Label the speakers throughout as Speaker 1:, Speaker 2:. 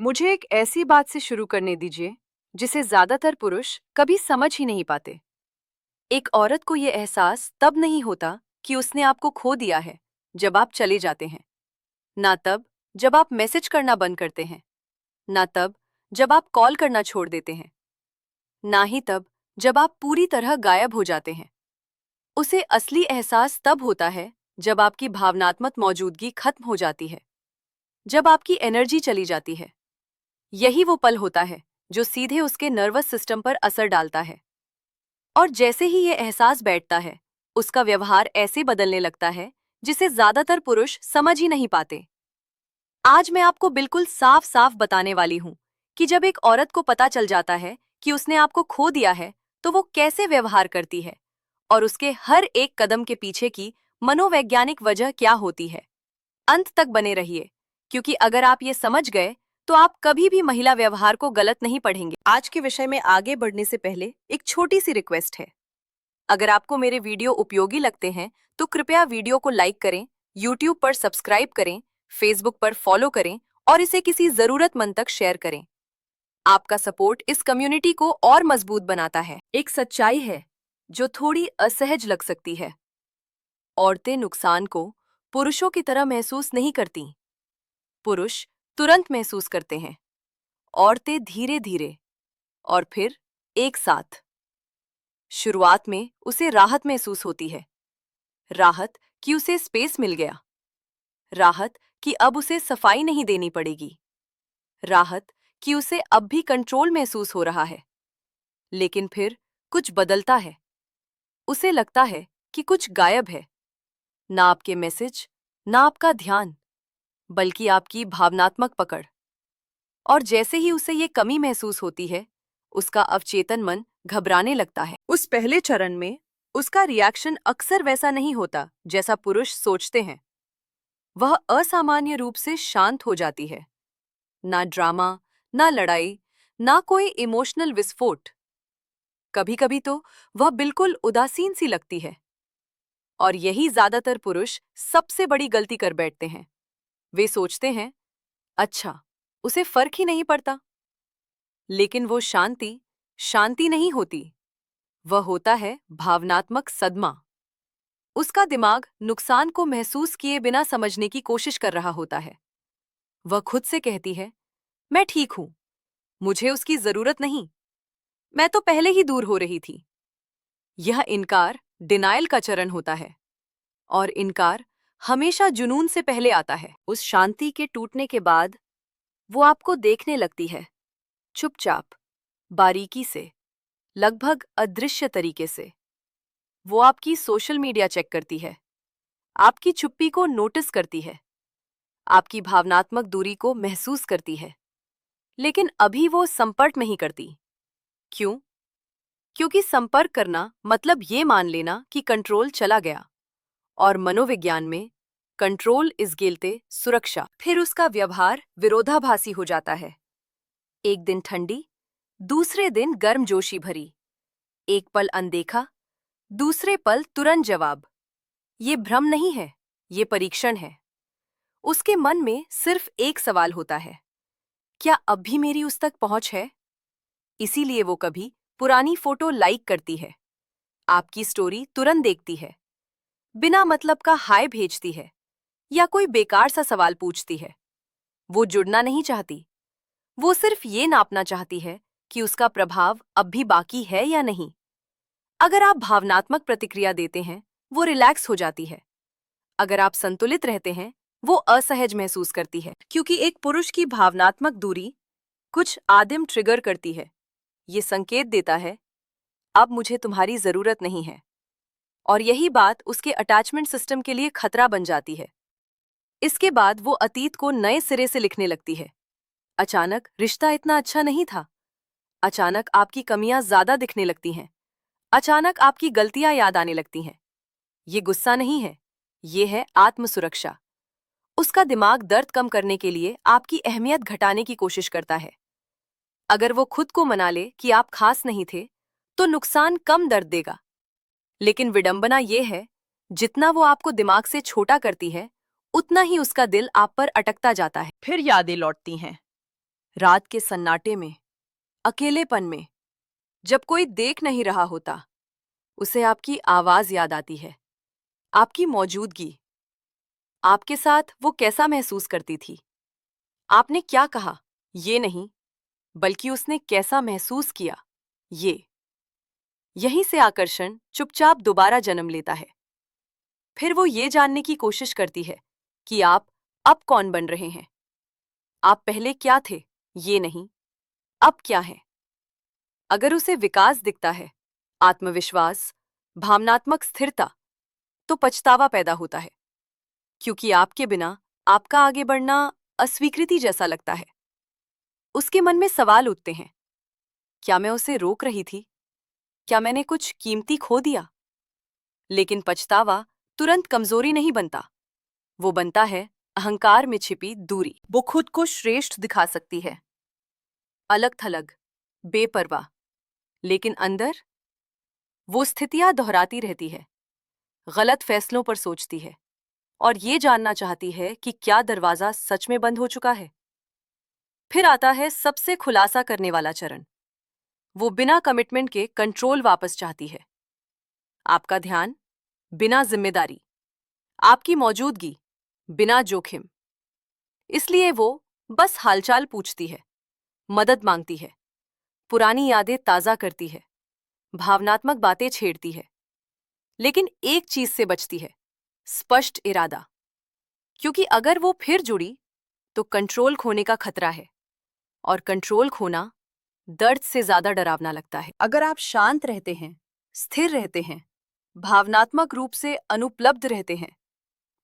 Speaker 1: मुझे एक ऐसी बात से शुरू करने दीजिए जिसे ज्यादातर पुरुष कभी समझ ही नहीं पाते। एक औरत को ये एहसास तब नहीं होता कि उसने आपको खो दिया है जब आप चले जाते हैं। ना तब जब आप मैसेज करना बंद करते हैं, ना तब जब आप कॉल करना छोड़ देते हैं, ना ही तब जब आप पूरी तरह गायब हो जाते हैं। उसे असली एहसास तब होता है जब आपकी भावनात्मक मौजूदगी खत्म हो जाती है, जब आपकी एनर्जी चली जाती है। यही वो पल होता है जो सीधे उसके नर्वस सिस्टम पर असर डालता है। और जैसे ही ये एहसास बैठता है, उसका व्यवहार ऐसे बदलने लगता है जिसे ज्यादातर पुरुष समझ ही नहीं पाते। आज मैं आपको बिल्कुल साफ साफ बताने वाली हूं कि जब एक औरत को पता चल जाता है कि उसने आपको खो दिया है, तो वो कैसे व्यवहार करती है और उसके हर एक कदम के पीछे की मनोवैज्ञानिक वजह क्या होती है। अंत तक बने रहिए, क्योंकि अगर आप ये समझ गए तो आप कभी भी महिला व्यवहार को गलत नहीं पढ़ेंगे। आज के विषय में आगे बढ़ने से पहले एक छोटी सी रिक्वेस्ट है। अगर आपको मेरे वीडियो उपयोगी लगते हैं तो कृपया वीडियो को लाइक करें, यूट्यूब पर सब्सक्राइब करें, फेसबुक पर फॉलो करें और इसे किसी जरूरतमंद तक शेयर करें। आपका सपोर्ट इस कम्युनिटी को और मजबूत बनाता है। एक सच्चाई है जो थोड़ी असहज लग सकती है। औरतें नुकसान को पुरुषों की तरह महसूस नहीं करती। पुरुष तुरंत महसूस करते हैं, औरतें धीरे धीरे, और फिर एक साथ। शुरुआत में उसे राहत महसूस होती है। राहत कि उसे स्पेस मिल गया। राहत कि अब उसे सफाई नहीं देनी पड़ेगी। राहत कि उसे अब भी कंट्रोल महसूस हो रहा है। लेकिन फिर कुछ बदलता है। उसे लगता है कि कुछ गायब है। ना आपके मैसेज, ना आपका ध्यान, बल्कि आपकी भावनात्मक पकड़। और जैसे ही उसे ये कमी महसूस होती है, उसका अवचेतन मन घबराने लगता है। उस पहले चरण में उसका रिएक्शन अक्सर वैसा नहीं होता जैसा पुरुष सोचते हैं। वह असामान्य रूप से शांत हो जाती है। ना ड्रामा, ना लड़ाई, ना कोई इमोशनल विस्फोट। कभी कभी तो वह बिल्कुल उदासीन सी लगती है। और यही ज्यादातर पुरुष सबसे बड़ी गलती कर बैठते हैं। वे सोचते हैं, अच्छा, उसे फर्क ही नहीं पड़ता। लेकिन वो शांति शांति नहीं होती। वह होता है भावनात्मक सदमा। उसका दिमाग नुकसान को महसूस किए बिना समझने की कोशिश कर रहा होता है। वह खुद से कहती है, मैं ठीक हूं, मुझे उसकी जरूरत नहीं, मैं तो पहले ही दूर हो रही थी। यह इनकार डिनायल का चरण होता है। और इनकार हमेशा जुनून से पहले आता है। उस शांति के टूटने के बाद वो आपको देखने लगती है, चुपचाप, बारीकी से, लगभग अदृश्य तरीके से। वो आपकी सोशल मीडिया चेक करती है, आपकी चुप्पी को नोटिस करती है, आपकी भावनात्मक दूरी को महसूस करती है। लेकिन अभी वो संपर्क नहीं करती। क्यों? क्योंकि संपर्क करना मतलब ये मान लेना कि कंट्रोल चला गया। और मनोविज्ञान में कंट्रोल इस गिलते सुरक्षा। फिर उसका व्यवहार विरोधाभासी हो जाता है। एक दिन ठंडी, दूसरे दिन गर्मजोशी भरी। एक पल अनदेखा, दूसरे पल तुरंत जवाब। ये भ्रम नहीं है, ये परीक्षण है। उसके मन में सिर्फ एक सवाल होता है, क्या अब भी मेरी उस तक पहुंच है? इसीलिए वो कभी पुरानी फोटो लाइक करती है, आपकी स्टोरी तुरंत देखती है, बिना मतलब का हाय भेजती है, या कोई बेकार सा सवाल पूछती है। वो जुड़ना नहीं चाहती, वो सिर्फ ये नापना चाहती है कि उसका प्रभाव अब भी बाकी है या नहीं। अगर आप भावनात्मक प्रतिक्रिया देते हैं, वो रिलैक्स हो जाती है। अगर आप संतुलित रहते हैं, वो असहज महसूस करती है। क्योंकि एक पुरुष की भावनात्मक दूरी कुछ आदिम ट्रिगर करती है। ये संकेत देता है, अब मुझे तुम्हारी जरूरत नहीं है। और यही बात उसके अटैचमेंट सिस्टम के लिए खतरा बन जाती है। इसके बाद वो अतीत को नए सिरे से लिखने लगती है। अचानक रिश्ता इतना अच्छा नहीं था। अचानक आपकी कमियां ज्यादा दिखने लगती हैं। अचानक आपकी गलतियां याद आने लगती हैं। ये गुस्सा नहीं है, ये है आत्मसुरक्षा। उसका दिमाग दर्द कम करने के लिए आपकी अहमियत घटाने की कोशिश करता है। अगर वो खुद को मना ले कि आप खास नहीं थे, तो नुकसान कम दर्द देगा। लेकिन विडंबना ये है, जितना वो आपको दिमाग से छोटा करती है, उतना ही उसका दिल आप पर अटकता जाता है। फिर यादें लौटती हैं। रात के सन्नाटे में, अकेलेपन में, जब कोई देख नहीं रहा होता, उसे आपकी आवाज याद आती है, आपकी मौजूदगी। आपके साथ वो कैसा महसूस करती थी? आपने क्या कहा, ये नहीं, बल्कि उसने कैसा महसूस किया, ये। यहीं से आकर्षण चुपचाप दोबारा जन्म लेता है। फिर वो ये जानने की कोशिश करती है कि आप अब कौन बन रहे हैं। आप पहले क्या थे, ये नहीं, अब क्या है। अगर उसे विकास दिखता है, आत्मविश्वास, भावनात्मक स्थिरता, तो पछतावा पैदा होता है, क्योंकि आपके बिना आपका आगे बढ़ना अस्वीकृति जैसा लगता है। उसके मन में सवाल उठते हैं, क्या मैं उसे रोक रही थी? क्या मैंने कुछ कीमती खो दिया? लेकिन पछतावा तुरंत कमजोरी नहीं बनता, वो बनता है अहंकार में छिपी दूरी। वो खुद को श्रेष्ठ दिखा सकती है, अलग थलग, बेपरवाह, लेकिन अंदर वो स्थितियां दोहराती रहती है, गलत फैसलों पर सोचती है और ये जानना चाहती है कि क्या दरवाजा सच में बंद हो चुका है। फिर आता है सबसे खुलासा करने वाला चरण। वो बिना कमिटमेंट के कंट्रोल वापस चाहती है। आपका ध्यान बिना जिम्मेदारी, आपकी मौजूदगी बिना जोखिम। इसलिए वो बस हालचाल पूछती है, मदद मांगती है, पुरानी यादें ताजा करती है, भावनात्मक बातें छेड़ती है, लेकिन एक चीज से बचती है, स्पष्ट इरादा। क्योंकि अगर वो फिर जुड़ी तो कंट्रोल खोने का खतरा है, और कंट्रोल खोना दर्द से ज्यादा डरावना लगता है। अगर आप शांत रहते हैं, स्थिर रहते हैं, भावनात्मक रूप से अनुपलब्ध रहते हैं,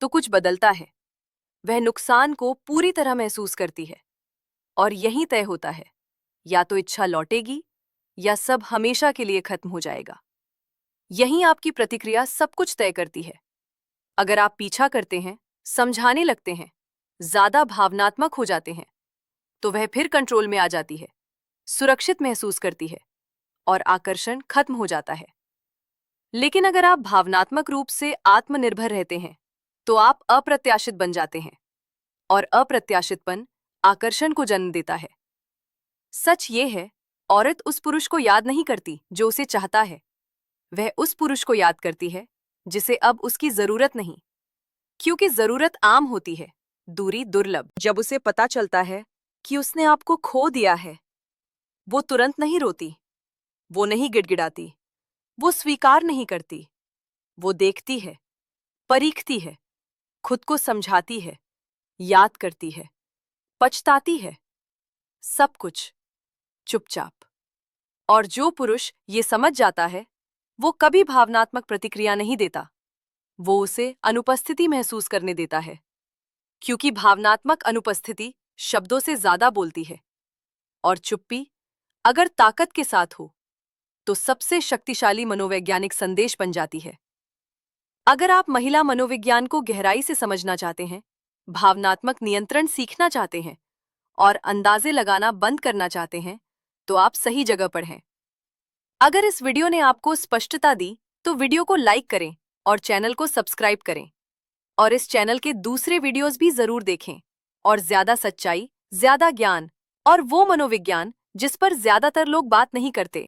Speaker 1: तो कुछ बदलता है। वह नुकसान को पूरी तरह महसूस करती है और यहीं तय होता है, या तो इच्छा लौटेगी या सब हमेशा के लिए खत्म हो जाएगा। यहीं आपकी प्रतिक्रिया सब कुछ तय करती है। अगर आप पीछा करते हैं, समझाने लगते हैं, ज्यादा भावनात्मक हो जाते हैं, तो वह फिर कंट्रोल में आ जाती है, सुरक्षित महसूस करती है और आकर्षण खत्म हो जाता है। लेकिन अगर आप भावनात्मक रूप से आत्मनिर्भर रहते हैं, तो आप अप्रत्याशित बन जाते हैं, और अप्रत्याशितपन आकर्षण को जन्म देता है। सच ये है, औरत उस पुरुष को याद नहीं करती जो उसे चाहता है, वह उस पुरुष को याद करती है जिसे अब उसकी जरूरत नहीं। क्योंकि जरूरत आम होती है, दूरी दुर्लभ। जब उसे पता चलता है कि उसने आपको खो दिया है, वो तुरंत नहीं रोती, वो नहीं गिड़गिड़ाती, वो स्वीकार नहीं करती। वो देखती है, परीखती है, खुद को समझाती है, याद करती है, पछताती है, सब कुछ चुपचाप। और जो पुरुष ये समझ जाता है, वो कभी भावनात्मक प्रतिक्रिया नहीं देता, वो उसे अनुपस्थिति महसूस करने देता है। क्योंकि भावनात्मक अनुपस्थिति शब्दों से ज्यादा बोलती है, और चुप्पी अगर ताकत के साथ हो तो सबसे शक्तिशाली मनोवैज्ञानिक संदेश बन जाती है। अगर आप महिला मनोविज्ञान को गहराई से समझना चाहते हैं, भावनात्मक नियंत्रण सीखना चाहते हैं और अंदाजे लगाना बंद करना चाहते हैं, तो आप सही जगह पर हैं। अगर इस वीडियो ने आपको स्पष्टता दी, तो वीडियो को लाइक करें और चैनल को सब्सक्राइब करें। और इस चैनल के दूसरे वीडियोस भी जरूर देखें, और ज्यादा सच्चाई, ज्यादा ज्ञान और वो मनोविज्ञान जिस पर ज्यादातर लोग बात नहीं करते।